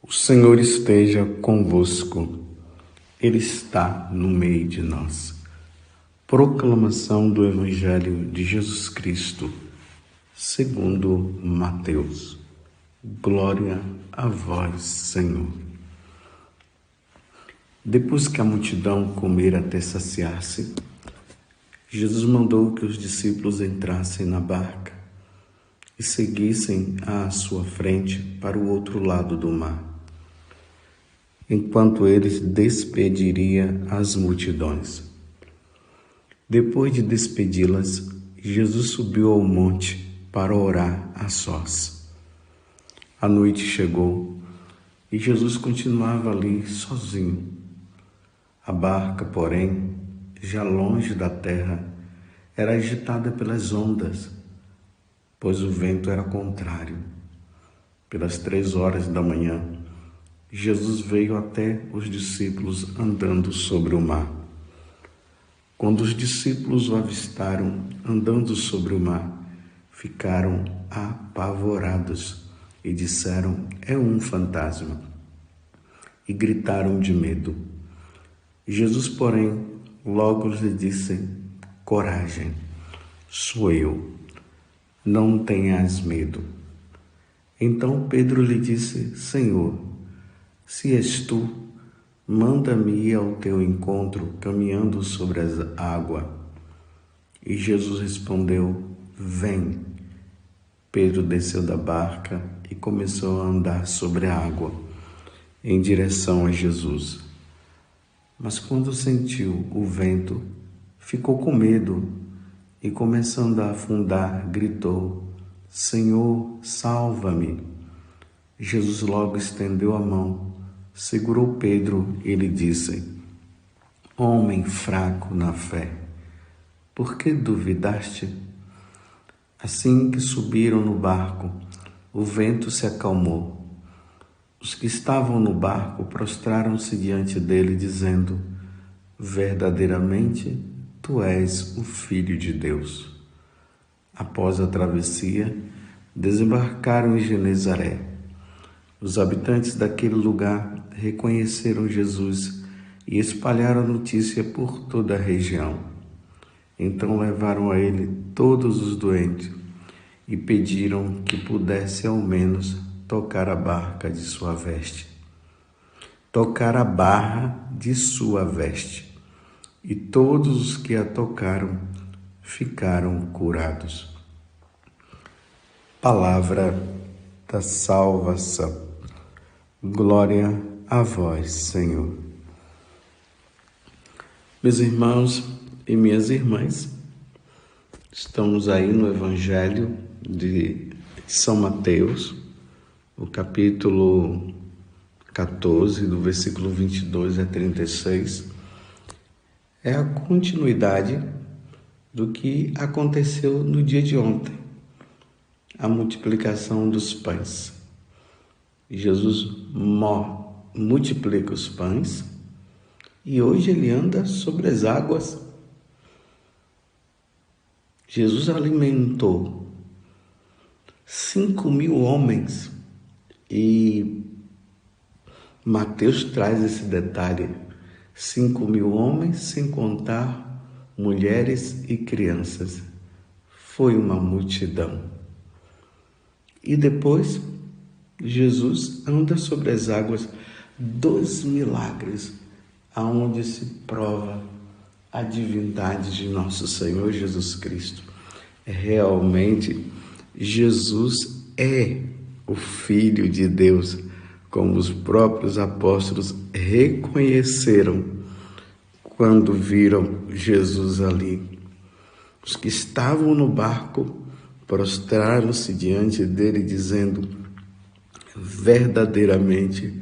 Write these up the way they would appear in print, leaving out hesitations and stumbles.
O Senhor esteja convosco, Ele está no meio de nós. Proclamação do Evangelho de Jesus Cristo, segundo Mateus. Glória a vós, Senhor. Depois que a multidão comera até saciar-se, Jesus mandou que os discípulos entrassem na barca e seguissem à sua frente para o outro lado do mar, enquanto ele despediria as multidões. Depois de despedi-las, Jesus subiu ao monte para orar a sós. A noite chegou e Jesus continuava ali sozinho. A barca, porém, já longe da terra, era agitada pelas ondas, pois o vento era contrário. Pelas 3 horas da manhã, Jesus veio até os discípulos andando sobre o mar. Quando os discípulos o avistaram andando sobre o mar, ficaram apavorados e disseram: "É um fantasma", e gritaram de medo. Jesus, porém, logo lhes disse: "Coragem, sou eu, não tenhas medo." Então Pedro lhe disse: "Senhor, se és tu, manda-me ir ao teu encontro caminhando sobre a água." E Jesus respondeu: "Vem." Pedro desceu da barca e começou a andar sobre a água em direção a Jesus. Mas quando sentiu o vento, ficou com medo e, começando a afundar, gritou: "Senhor, salva-me." Jesus logo estendeu a mão, segurou Pedro e lhe disse: "Homem fraco na fé, por que duvidaste?" Assim que subiram no barco, o vento se acalmou. Os que estavam no barco prostraram-se diante dele, dizendo: "Verdadeiramente, tu és o Filho de Deus." Após a travessia, desembarcaram em Genezaré. Os habitantes daquele lugar reconheceram Jesus e espalharam a notícia por toda a região. Então levaram a ele todos os doentes e pediram que pudesse ao menos tocar a barra de sua veste. E todos os que a tocaram ficaram curados. Palavra da salvação. Glória a vós, Senhor. Meus irmãos e minhas irmãs, estamos aí no Evangelho de São Mateus, o capítulo 14, do versículo 22 a 36. É a continuidade do que aconteceu no dia de ontem, a multiplicação dos pães. Jesus multiplica os pães e hoje ele anda sobre as águas. Jesus alimentou 5.000 homens e Mateus traz esse detalhe: 5.000 homens, sem contar mulheres e crianças. Foi uma multidão. E depois Jesus anda sobre as águas, 2 milagres, aonde se prova a divindade de nosso Senhor Jesus Cristo. Realmente, Jesus é o Filho de Deus, como os próprios apóstolos reconheceram quando viram Jesus ali. Os que estavam no barco prostraram-se diante dele, dizendo: "Verdadeiramente,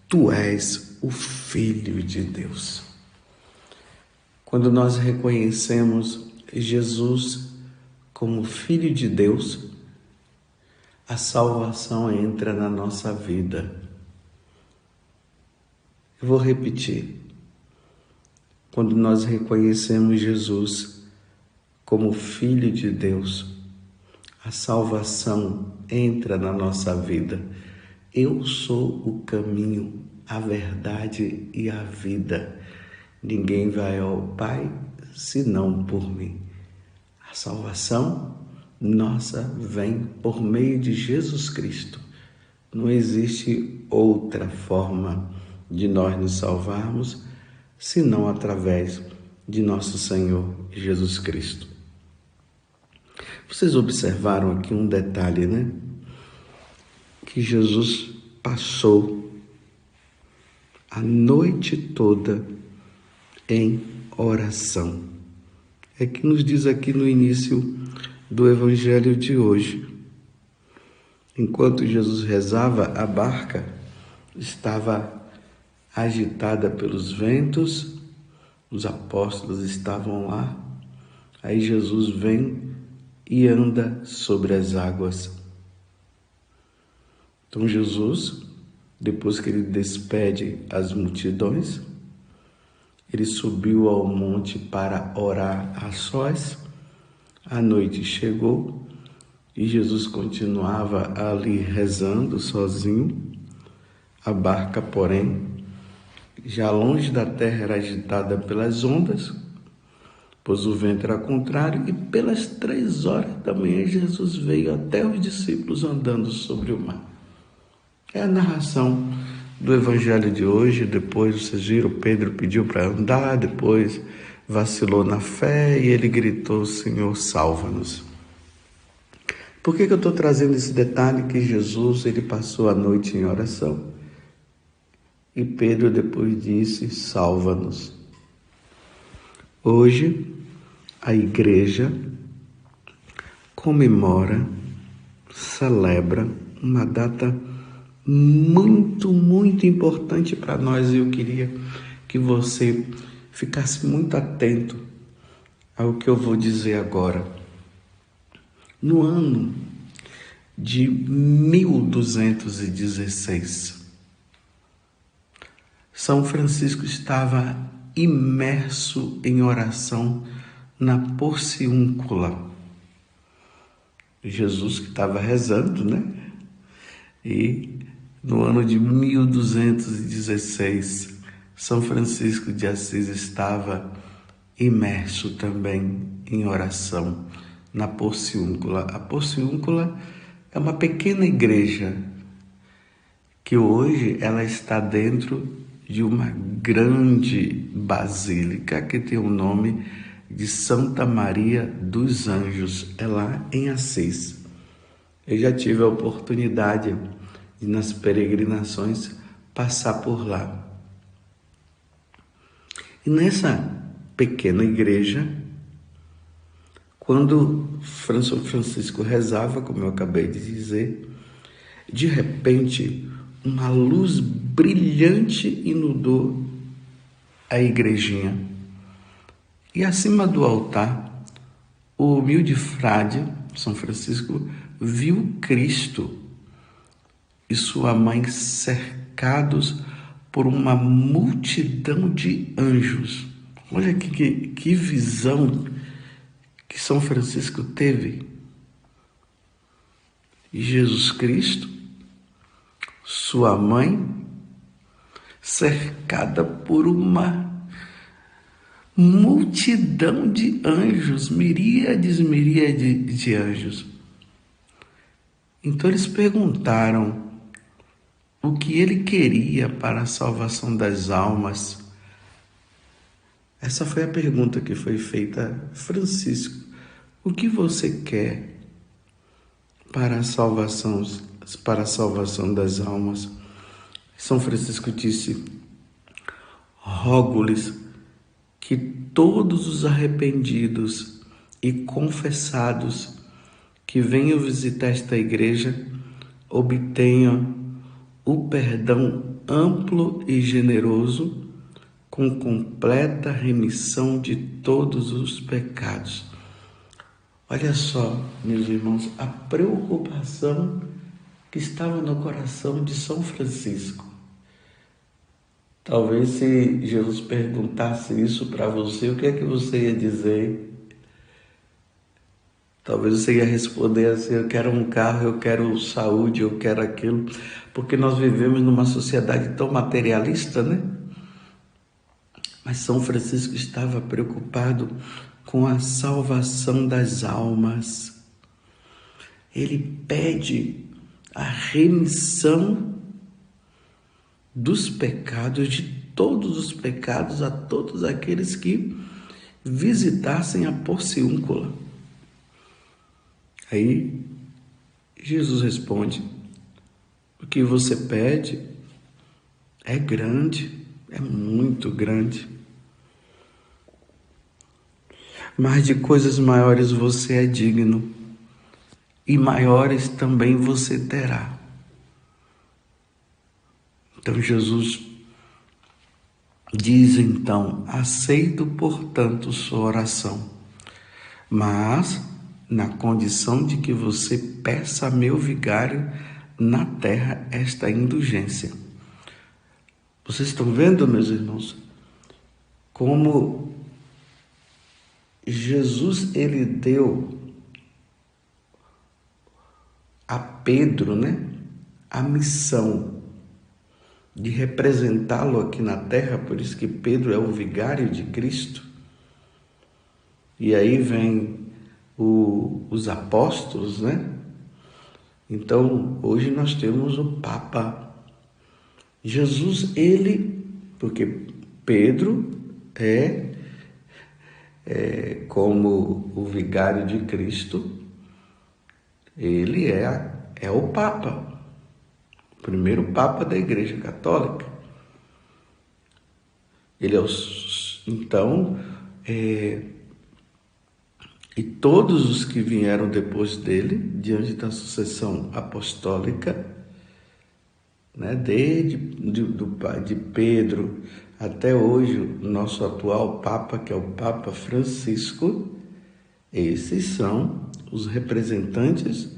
tu és o Filho de Deus." Quando nós reconhecemos Jesus como Filho de Deus, a salvação entra na nossa vida. Eu vou repetir. Quando nós reconhecemos Jesus como Filho de Deus, a salvação entra na nossa vida Eu sou o caminho, a verdade e a vida. Ninguém vai ao Pai senão por mim. A salvação nossa vem por meio de Jesus Cristo. Não existe outra forma de nós nos salvarmos senão através de nosso Senhor Jesus Cristo. Vocês observaram aqui um detalhe, né? Que Jesus passou a noite toda em oração. É que nos diz aqui no início do Evangelho de hoje. Enquanto Jesus rezava, a barca estava agitada pelos ventos, os apóstolos estavam lá, aí Jesus vem e anda sobre as águas. Então Jesus, depois que ele despede as multidões, ele subiu ao monte para orar a sós. A noite chegou e Jesus continuava ali rezando sozinho. A barca, porém, já longe da terra, era agitada pelas ondas, pois o vento era contrário, e pelas 3 horas da manhã Jesus veio até os discípulos andando sobre o mar. É a narração do Evangelho de hoje. Depois vocês viram, Pedro pediu para andar, depois vacilou na fé e ele gritou: Senhor, salva-nos. Por que eu estou trazendo esse detalhe? Que Jesus ele passou a noite em oração e Pedro depois disse: salva-nos. Hoje a igreja comemora, celebra uma data muito, muito importante para nós, e eu queria que você ficasse muito atento ao que eu vou dizer agora. No ano de 1216, São Francisco estava imerso em oração na Porciúncula. Jesus que estava rezando, né? E no ano de 1216, São Francisco de Assis estava imerso também em oração na Porciúncula. A Porciúncula é uma pequena igreja que hoje ela está dentro de uma grande basílica que tem o nome de Santa Maria dos Anjos, é lá em Assis. Eu já tive a oportunidade de, nas peregrinações, passar por lá. E nessa pequena igreja, quando São Francisco rezava, como eu acabei de dizer, de repente uma luz brilhante inundou a igrejinha. E acima do altar, o humilde frade, São Francisco, viu Cristo e sua mãe cercados por uma multidão de anjos. Olha que visão que São Francisco teve. E Jesus Cristo, sua mãe, cercada por uma multidão de anjos, miríades de anjos. Então eles perguntaram o que ele queria para a salvação das almas. Essa foi a pergunta que foi feita a Francisco. O que você quer para a salvação das almas? São Francisco disse: rogo-lhes que todos os arrependidos e confessados que venham visitar esta igreja obtenham o perdão amplo e generoso, com completa remissão de todos os pecados. Olha só, meus irmãos, a preocupação que estava no coração de São Francisco. Talvez se Jesus perguntasse isso para você, o que é que você ia dizer? Talvez você ia responder assim: eu quero um carro, eu quero saúde, eu quero aquilo, porque nós vivemos numa sociedade tão materialista, né? Mas São Francisco estava preocupado com a salvação das almas. Ele pede a remissão dos pecados, de todos os pecados, a todos aqueles que visitassem a Porciúncula. Aí Jesus responde: o que você pede é grande, é muito grande. Mas de coisas maiores você é digno, e maiores também você terá. Então Jesus diz então: aceito, portanto, sua oração, mas na condição de que você peça a meu vigário na terra esta indulgência. Vocês estão vendo, meus irmãos, como Jesus, ele deu a Pedro, né, a missão de representá-lo aqui na terra, por isso que Pedro é o vigário de Cristo. E aí vem os apóstolos, né? Então, hoje nós temos o Papa. Jesus, ele, porque Pedro é como o vigário de Cristo, ele é o Papa, o primeiro Papa da Igreja Católica. Ele é e todos os que vieram depois dele, diante da sucessão apostólica, né, de Pedro até hoje, o nosso atual Papa, que é o Papa Francisco, esses são os representantes,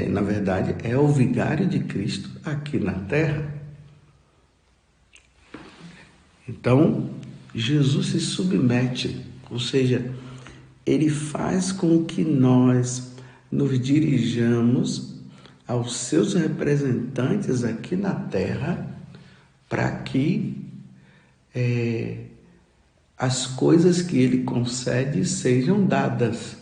na verdade, é o vigário de Cristo aqui na terra. Então, Jesus se submete, ou seja, ele faz com que nós nos dirijamos aos seus representantes aqui na terra, para que as coisas que ele concede sejam dadas.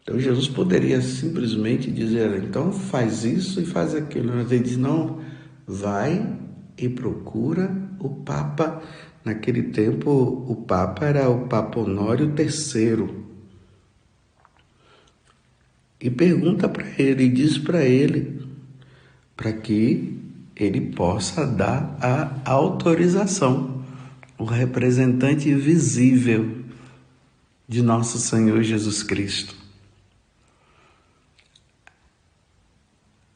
Então Jesus poderia simplesmente dizer: então faz isso e faz aquilo. Mas ele diz: não, vai e procura o Papa. Naquele tempo o Papa era o Papa Honório III. E pergunta para ele, e diz para ele, para que ele possa dar a autorização, o representante visível de nosso Senhor Jesus Cristo.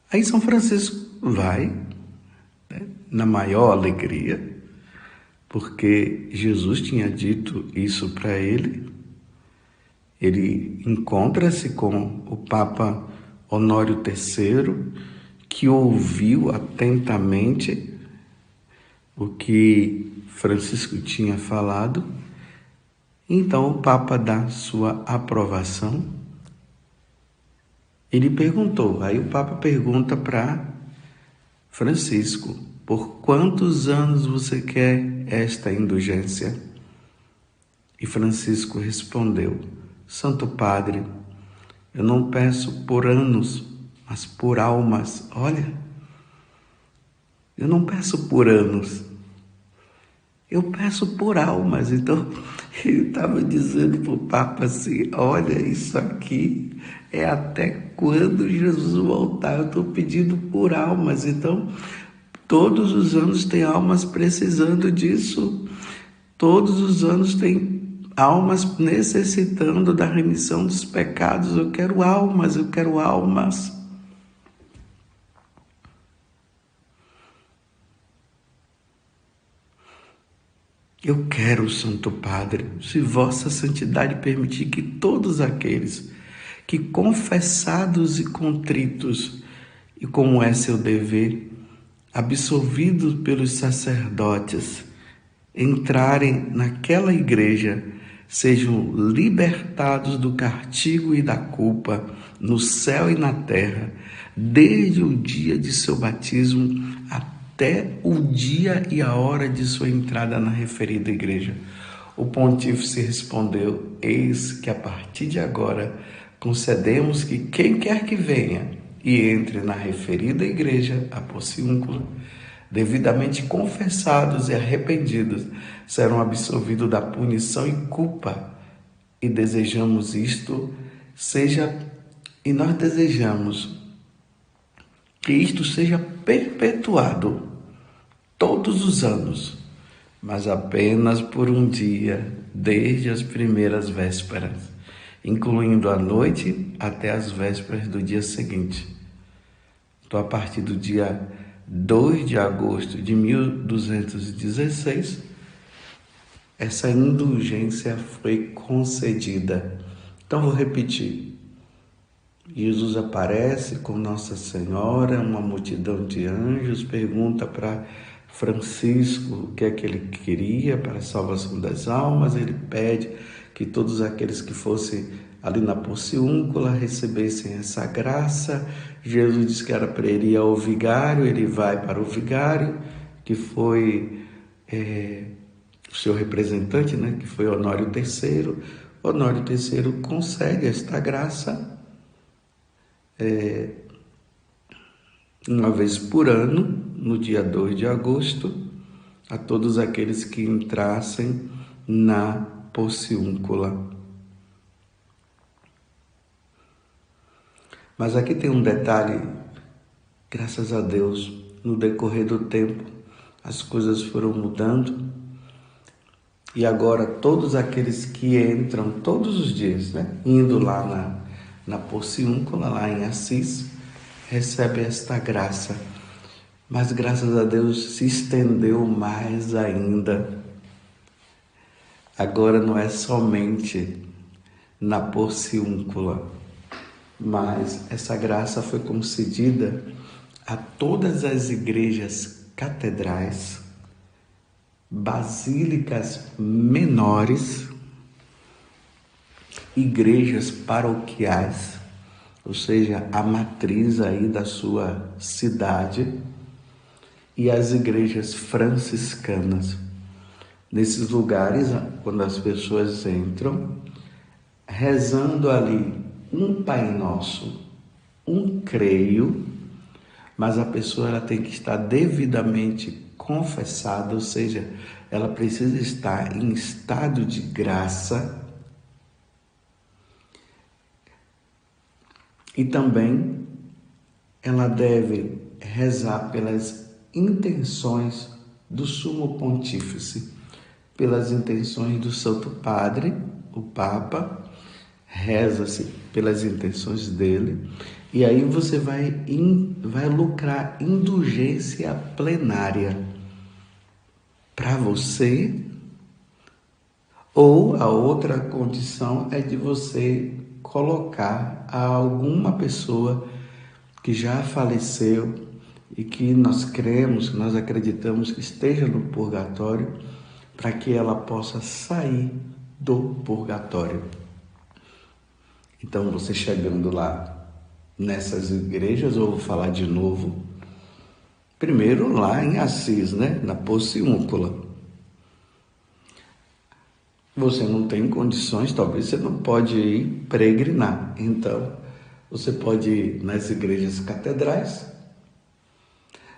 Aí São Francisco vai, né, na maior alegria, porque Jesus tinha dito isso para ele. Ele encontra-se com o Papa Honório III, que ouviu atentamente o que Francisco tinha falado. Então o Papa dá sua aprovação. Ele perguntou, aí o Papa pergunta para Francisco: por quantos anos você quer esta indulgência? E Francisco respondeu: Santo Padre, eu não peço por anos, mas por almas. Olha, eu não peço por anos, eu peço por almas. Então, ele estava dizendo para o Papa assim: olha, isso aqui é até quando Jesus voltar, eu estou pedindo por almas. Então, todos os anos tem almas precisando disso, todos os anos tem almas necessitando da remissão dos pecados. Eu quero almas, eu quero almas. Eu quero, Santo Padre, se vossa santidade permitir, que todos aqueles que, confessados e contritos, e como é seu dever, absolvidos pelos sacerdotes, entrarem naquela igreja, sejam libertados do castigo e da culpa no céu e na terra, desde o dia de seu batismo até o dia e a hora de sua entrada na referida igreja. O pontífice respondeu: eis que a partir de agora concedemos que quem quer que venha e entre na referida igreja, a Porciúncula, devidamente confessados e arrependidos, serão absolvidos da punição e culpa. E desejamos isto e nós desejamos que isto seja perpetuado todos os anos, mas apenas por um dia, desde as primeiras vésperas, incluindo a noite até as vésperas do dia seguinte. Então, a partir do dia 2 de agosto de 1216, essa indulgência foi concedida. Então, vou repetir. Jesus aparece com Nossa Senhora, uma multidão de anjos, pergunta para Francisco o que é que ele queria para a salvação das almas. Ele pede que todos aqueles que fossem ali na Porciúncula recebessem essa graça. Jesus disse que era para ele ir ao vigário, ele vai para o vigário, que foi o seu representante, né, que foi Honório III. Honório III concede esta graça uma vez por ano, no dia 2 de agosto, a todos aqueles que entrassem na Porciúncula. Mas aqui tem um detalhe, graças a Deus, no decorrer do tempo, as coisas foram mudando e agora todos aqueles que entram todos os dias, né, indo lá na Porciúncula, lá em Assis, recebem esta graça. Mas graças a Deus se estendeu mais ainda. Agora não é somente na Porciúncula, mas essa graça foi concedida a todas as igrejas catedrais, basílicas menores, igrejas paroquiais, ou seja, a matriz aí da sua cidade, e as igrejas franciscanas. Nesses lugares, quando as pessoas entram, rezando ali um Pai Nosso, um Creio, mas a pessoa ela tem que estar devidamente confessada, ou seja, ela precisa estar em estado de graça. E também ela deve rezar pelas intenções do Sumo Pontífice, pelas intenções do Santo Padre, o Papa, reza-se pelas intenções dele, e aí você vai lucrar indulgência plenária para você, ou a outra condição é de você colocar a alguma pessoa que já faleceu e que nós cremos, nós acreditamos que esteja no purgatório, para que ela possa sair do purgatório. Então, você chegando lá nessas igrejas, eu vou falar de novo, primeiro lá em Assis, né, na Porciúncula. Você não tem condições, talvez você não pode ir peregrinar. Então, você pode ir nas igrejas catedrais,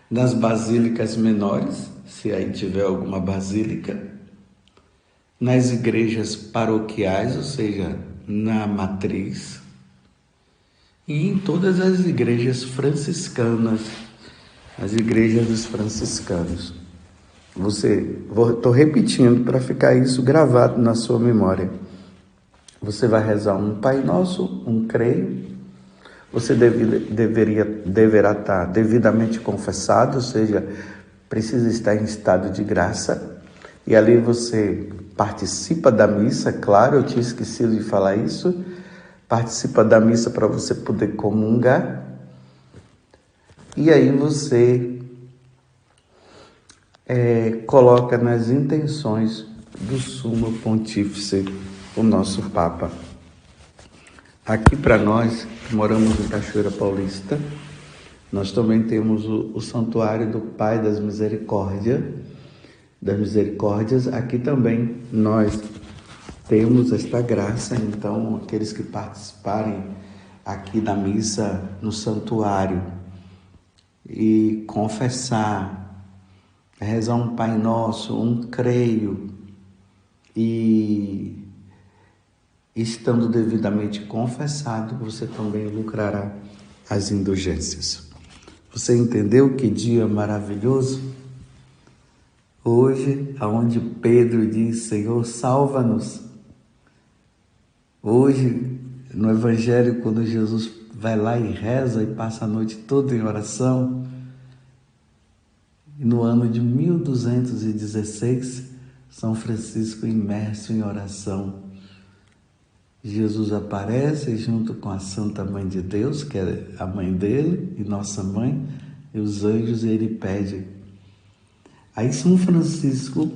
nas basílicas menores, se aí tiver alguma basílica, nas igrejas paroquiais, ou seja, na matriz, e em todas as igrejas franciscanas, as igrejas dos franciscanos. Estou repetindo para ficar isso gravado na sua memória. Você vai rezar um Pai Nosso, um Creio. Você deverá estar devidamente confessado, ou seja, precisa estar em estado de graça. E ali você participa da missa, claro, eu tinha esquecido de falar isso. Participa da missa para você poder comungar. E aí você coloca nas intenções do Sumo Pontífice o nosso Papa. Aqui para nós, que moramos em Cachoeira Paulista, nós também temos o Santuário do Pai das Misericórdias. Aqui também nós temos esta graça, então aqueles que participarem aqui da missa no santuário e confessar, rezar um Pai Nosso, um Creio, e estando devidamente confessado, você também lucrará as indulgências. Você entendeu que dia maravilhoso? Hoje, aonde Pedro diz, Senhor, salva-nos. Hoje, no Evangelho, quando Jesus vai lá e reza e passa a noite toda em oração, no ano de 1216, São Francisco imerso em oração, Jesus aparece junto com a Santa Mãe de Deus, que é a mãe dele e nossa mãe, e os anjos, e ele pede. Aí São Francisco,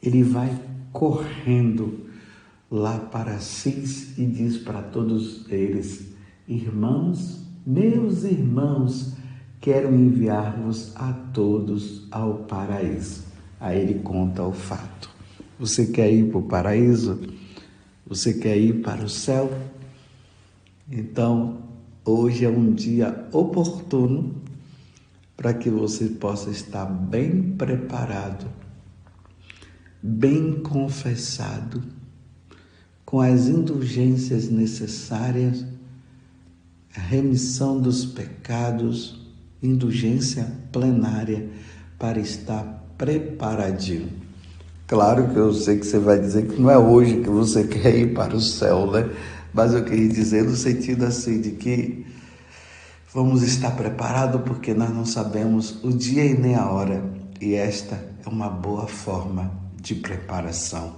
ele vai correndo lá para Assis e diz para todos eles, irmãos, meus irmãos, quero enviar-vos a todos ao paraíso. Aí ele conta o fato. Você quer ir para o paraíso? Você quer ir para o céu? Então, hoje é um dia oportuno para que você possa estar bem preparado, bem confessado, com as indulgências necessárias, a remissão dos pecados, indulgência plenária para estar preparadinho. Claro que eu sei que você vai dizer que não é hoje que você quer ir para o céu, né? Mas eu queria dizer no sentido assim de que vamos estar preparados porque nós não sabemos o dia e nem a hora. E esta é uma boa forma de preparação.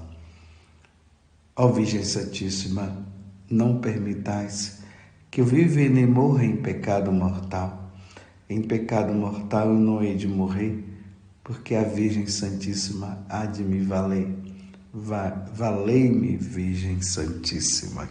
Ó Virgem Santíssima, não permitais que eu viva e nem morra em pecado mortal. Em pecado mortal eu não hei de morrer, porque a Virgem Santíssima há de me valer. Valei-me, Virgem Santíssima.